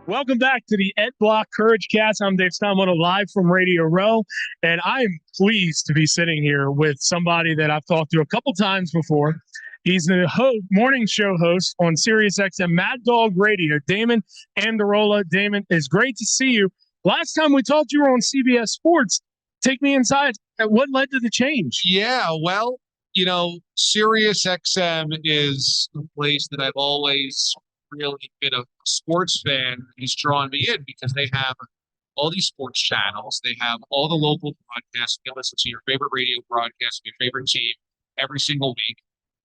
Welcome back to the Ed Block Courage Cast. I'm Dave Steinwater, live from Radio Row, and I am pleased to be sitting here with somebody that I've talked to a couple times before. He's the morning show host on SiriusXM Mad Dog Radio, Damon Amendolara. Damon, it's great to see you. Last time we talked, you were on CBS Sports. Take me inside. What led to the change? Yeah, well, SiriusXM is a place that I've always really been a sports fan. Has drawn me in because they have all these sports channels. They have all the local broadcasts. You can listen to your favorite radio broadcast, your favorite team every single week.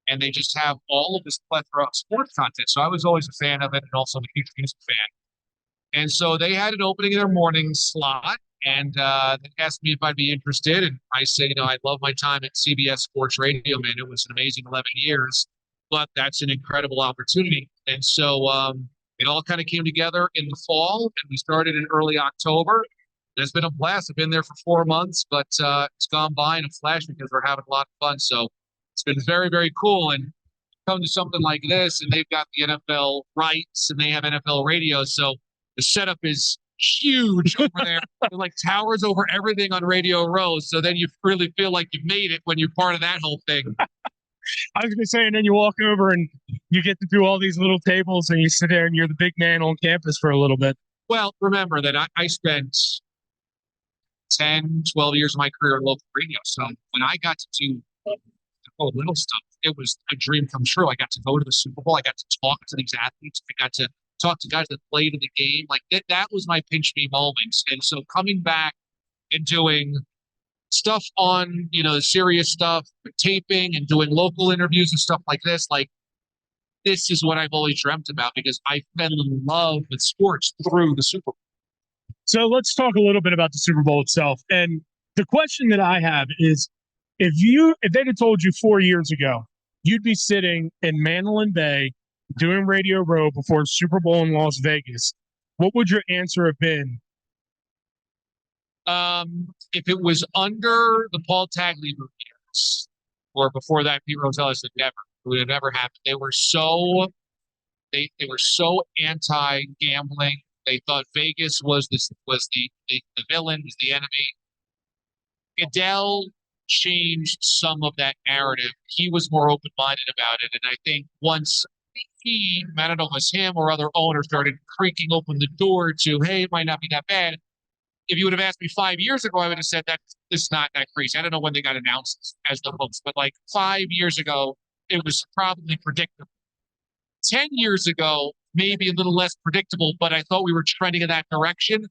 And they just have all of this plethora of sports content. So I was always a fan of it and also a huge music fan. And so they had an opening in their morning slot. And they asked me if I'd be interested. And I said, I love my time at CBS Sports Radio, man. It was an amazing 11 years, but that's an incredible opportunity. And so it all kind of came together in the fall, and we started in early October. It's been a blast. I've been there for 4 months, but it's gone by in a flash because we're having a lot of fun. So it's been very, very cool. And come to something like this, and they've got the NFL rights, and they have NFL radio. So the setup is huge over there. They're like towers over everything on Radio Row. So then you really feel like you've made it when you're part of that whole thing. I was going to say, and then you walk over and you get to do all these little tables and you sit there and you're the big man on campus for a little bit. Well, remember that I spent 10, 12 years of my career in local radio. So when I got to do the little stuff, it was a dream come true. I got to go to the Super Bowl. I got to talk to these athletes. I got to talk to guys that played in the game. Like that was my pinch me moments. And so coming back and doing stuff on, the serious stuff, taping and doing local interviews and stuff like this is what I've always dreamt about because I fell in love with sports through the Super Bowl. So let's talk a little bit about the Super Bowl itself. And the question that I have is, if they'd have told you 4 years ago, you'd be sitting in Mandalay Bay doing Radio Row before Super Bowl in Las Vegas, what would your answer have been? If it was under the Paul Tagliabue years, or before that, Pete Rozelle, it would have never happened. They were so anti-gambling. They thought Vegas was the villain, was the enemy. Goodell changed some of that narrative. He was more open-minded about it, and I think once I don't know if it was him or other owners started creaking open the door to, hey, it might not be that bad. If you would have asked me 5 years ago, I would have said that it's not that crazy. I don't know when they got announced as the host, but like 5 years ago, it was probably predictable. 10 years ago, maybe a little less predictable, but I thought we were trending in that direction.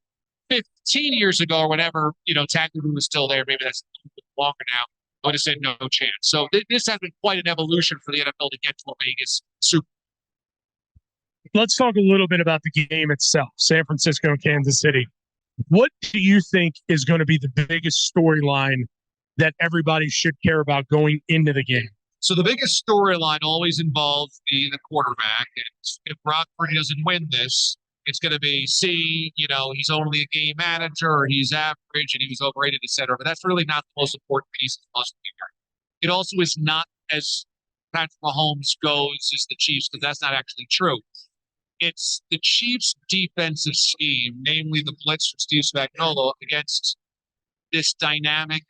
15 years ago or whenever, Tagliabue was still there, maybe that's a little bit longer now, I would have said no chance. So this has been quite an evolution for the NFL to get to a Vegas Super Bowl. Let's talk a little bit about the game itself, San Francisco and Kansas City. What do you think is going to be the biggest storyline that everybody should care about going into the game? So the biggest storyline always involves the quarterback. And if Brock Purdy doesn't win this, it's going to be, he's only a game manager, or he's average, and he was overrated, et cetera. But that's really not the most important piece of the puzzle here. It also is not as Patrick Mahomes goes as the Chiefs, because that's not actually true. It's the Chiefs' defensive scheme, namely the blitz from Steve Spagnuolo, against this dynamic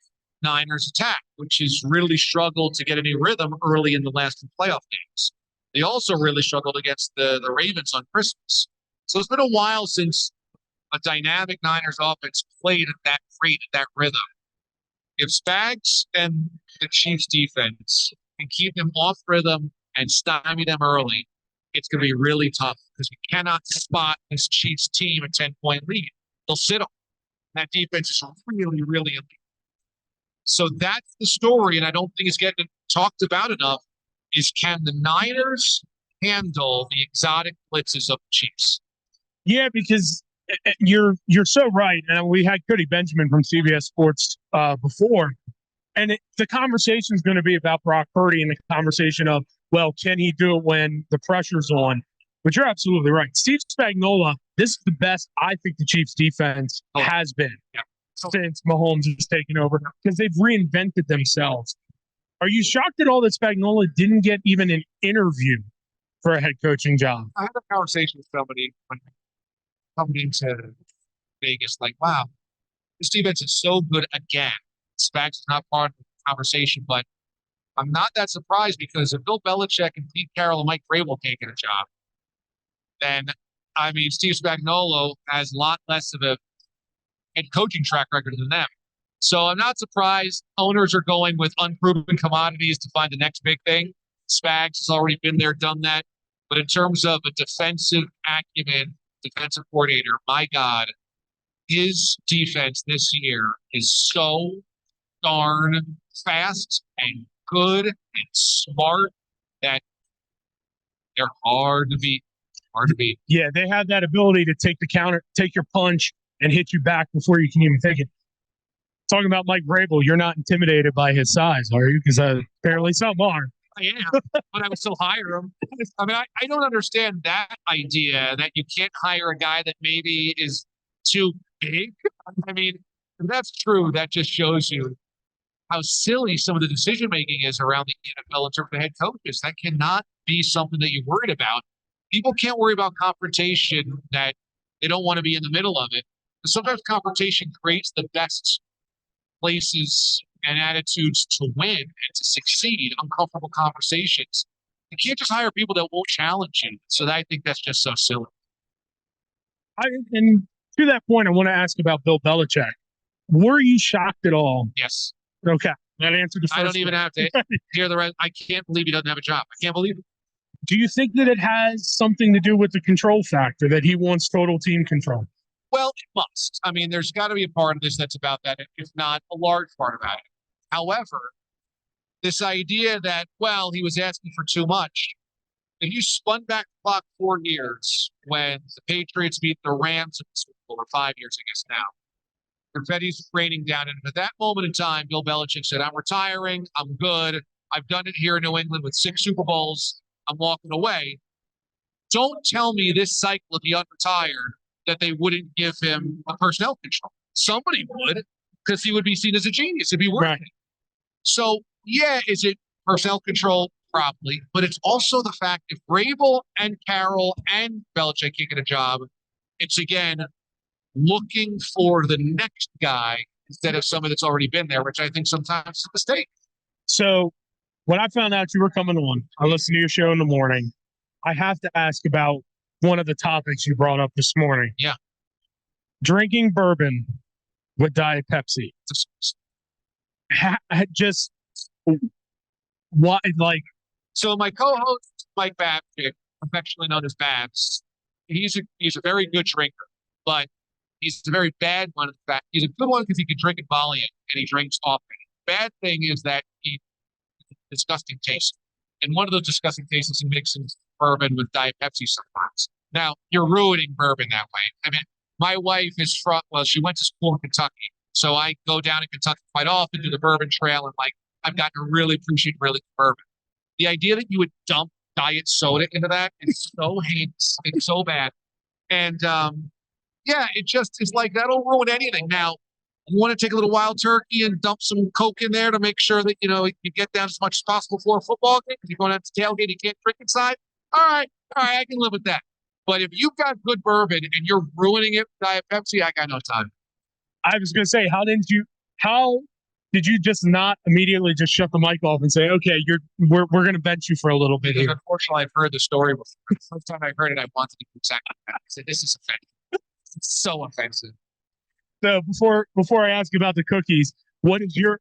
Niners attack, which has really struggled to get any rhythm early in the last two playoff games. They also really struggled against the Ravens on Christmas. So it's been a while since a dynamic Niners offense played at that rate, at that rhythm. If Spags and the Chiefs' defense can keep them off rhythm and stymie them early, it's going to be really tough because we cannot spot this Chiefs team a 10-point lead. They'll sit them. That defense is really, really elite. So that's the story, and I don't think it's getting talked about enough, is can the Niners handle the exotic blitzes of the Chiefs? Yeah, because you're so right. And we had Cody Benjamin from CBS Sports before, and the conversation is going to be about Brock Purdy and the conversation of, well, can he do it when the pressure's on? But you're absolutely right. Steve Spagnuolo, this is the best I think the Chiefs defense has been since Mahomes has taken over because they've reinvented themselves. Are you shocked at all that Spagnuolo didn't get even an interview for a head coaching job? I had a conversation with somebody coming into Vegas like, wow, this defense is so good again. Spags is not part of the conversation, but I'm not that surprised because if Bill Belichick and Pete Carroll and Mike Vrabel can't get a job, then I mean Steve Spagnuolo has a lot less of a head coaching track record than them. So I'm not surprised owners are going with unproven commodities to find the next big thing. Spags has already been there, done that. But in terms of a defensive acumen, defensive coordinator, my God, his defense this year is so darn fast and good and smart that they're hard to beat. Hard to beat. Yeah, they have that ability to take the counter, take your punch, and hit you back before you can even take it. Talking about Mike Vrabel, you're not intimidated by his size, are you? Because apparently some are. I am, but I would still hire him. I mean, I don't understand that idea that you can't hire a guy that maybe is too big. I mean, if that's true, that just shows you how silly some of the decision making is around the NFL in terms of head coaches. That cannot be something that you're worried about. People can't worry about confrontation that they don't want to be in the middle of it. Sometimes confrontation creates the best places and attitudes to win and to succeed, uncomfortable conversations. You can't just hire people that won't challenge you. So I think that's just so silly. And to that point, I want to ask about Bill Belichick. Were you shocked at all? Yes. Okay. That answered the first I don't even have to hear the rest. I can't believe he doesn't have a job. I can't believe it. Do you think that it has something to do with the control factor, that he wants total team control? Well, it must. I mean, there's got to be a part of this that's about that, if not a large part about it. However, this idea that, well, he was asking for too much. If you spun back the clock 4 years when the Patriots beat the Rams in the Super Bowl, or 5 years, I guess now, confetti's raining down. And at that moment in time, Bill Belichick said, I'm retiring. I'm good. I've done it here in New England with 6 Super Bowls. I'm walking away. Don't tell me this cycle, if he unretired, that they wouldn't give him a personnel control. Somebody would, because he would be seen as a genius if he were. Right. So, yeah, is it personnel control? Probably. But it's also the fact if Vrabel and Carroll and Belichick can't get a job, it's, again, looking for the next guy instead of somebody that's already been there, which I think sometimes is a mistake. So when I found out you were coming on, I listened to your show in the morning. I have to ask about one of the topics you brought up this morning. Yeah. Drinking bourbon with Diet Pepsi. Just what, like. So my co-host, Mike Babchick, affectionately known as Babs, he's a very good drinker, but he's a very bad one. In fact, he's a good one because he can drink at volume and he drinks often. Bad thing is that he's disgusting taste. And one of those disgusting tastes is he mixes bourbon with Diet Pepsi sometimes. Now, you're ruining bourbon that way. I mean, my wife is from, well, she went to school in Kentucky. So I go down to Kentucky quite often, do the bourbon trail, and like, I've gotten to really appreciate really good bourbon. The idea that you would dump diet soda into that is so heinous. It's so bad. And yeah, it just is like, that'll ruin anything. Now, you want to take a little wild turkey and dump some Coke in there to make sure that, you know, you get down as much as possible for a football game. If you're going out to tailgate, you can't drink inside. All right, I can live with that. But if you've got good bourbon and you're ruining it with Diet Pepsi, I got no time. I was going to say, how did you just not immediately just shut the mic off and say, okay, we're going to bench you for a little bit here? Unfortunately, I've heard the story before. The first time I heard it, I wanted to do exactly that. I said, this is offensive. It's so offensive. So before I ask about the cookies, what is your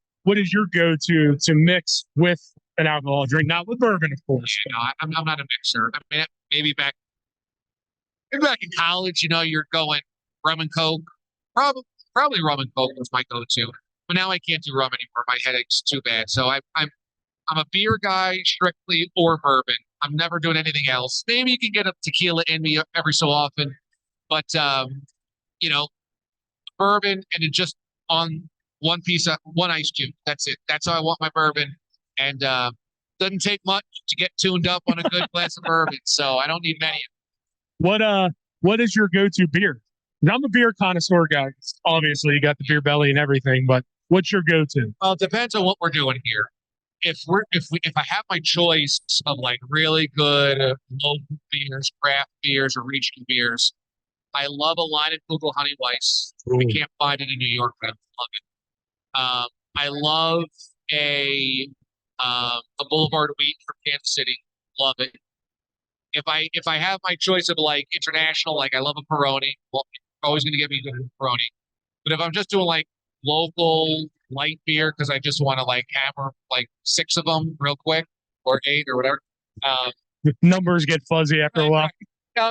go-to to mix with an alcohol drink? Not with bourbon, of course. Yeah, no, I'm not a mixer. I mean, maybe back in college, you know, you're going rum and Coke. Probably rum and Coke was my go-to. But now I can't do rum anymore. My headache's too bad. So I'm a beer guy strictly, or bourbon. I'm never doing anything else. Maybe you can get a tequila in me every so often, but you know, bourbon and it just on one ice cube. That's it. That's how I want my bourbon. And doesn't take much to get tuned up on a good glass of bourbon. So I don't need many. What is your go-to beer? I'm a beer connoisseur guy. Obviously, you got the beer belly and everything, but what's your go-to? Well, it depends on what we're doing here. If I have my choice of like really good local beers, craft beers, or regional beers, I love a line of Google Honey Weiss. We can't find it in New York, but I love it. I love a Boulevard Wheat from Kansas City. Love it. If I have my choice of like international, like I love a Peroni. Well, you're always going to get me good Peroni. But if I'm just doing like local light beer because I just want to like hammer like 6 of them real quick or 8 or whatever. Numbers get fuzzy after a while.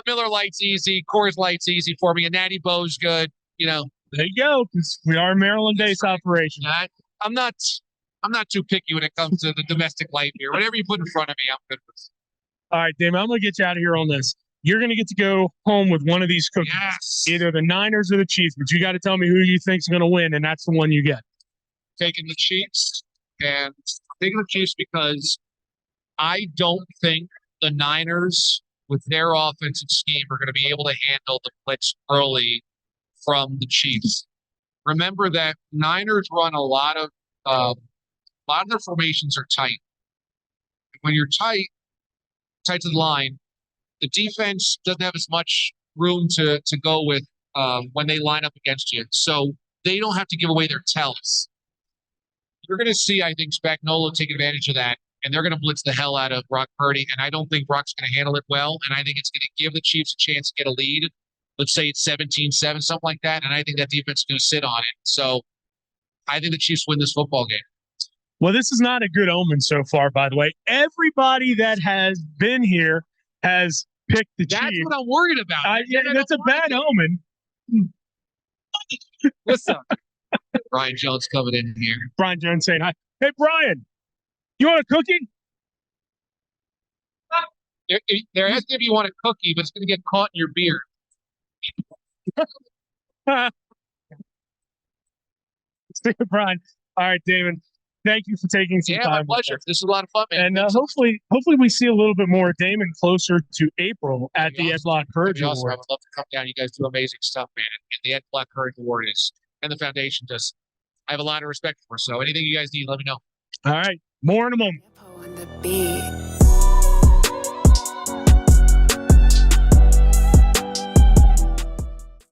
Miller Lite's easy. Coors Light's easy for me. A Natty Bow's good. You know. There you go. We are a Maryland-based operation. I'm not too picky when it comes to the domestic light beer. Whatever you put in front of me, I'm good with. All right, Damon, I'm going to get you out of here on this. You're going to get to go home with one of these cookies, either the Niners or the Chiefs, but you got to tell me who you think's going to win, and that's the one you get. Taking the Chiefs, and taking the Chiefs because I don't think the Niners, with their offensive scheme, are going to be able to handle the blitz early from the Chiefs. Remember that Niners run a lot of their formations are tight. When you're tight to the line, the defense doesn't have as much room to go with when they line up against you. So they don't have to give away their tells. You're going to see, I think, Spagnuolo take advantage of that, and they're going to blitz the hell out of Brock Purdy, and I don't think Brock's going to handle it well, and I think it's going to give the Chiefs a chance to get a lead. Let's say it's 17-7, something like that, and I think that defense is going to sit on it. So I think the Chiefs win this football game. Well, this is not a good omen so far, by the way. Everybody that has been here has picked the Chiefs. That's what I'm worried about. That's a bad omen. What's up? Brian Jones coming in here. Brian Jones saying hi. Hey, Brian, you want a cookie? They're asking if you want a cookie, but it's going to get caught in your beard. See you, Brian. All right, Damon. Thank you for taking some time. Yeah, my pleasure. This is a lot of fun, man. And hopefully we see a little bit more of Damon closer to April at the Ed Block Courage Award. I would love to come down. You guys do amazing stuff, man. And the Ed Block Courage Award is, and the foundation does. I have a lot of respect for. So anything you guys need, let me know. All right. More in a moment.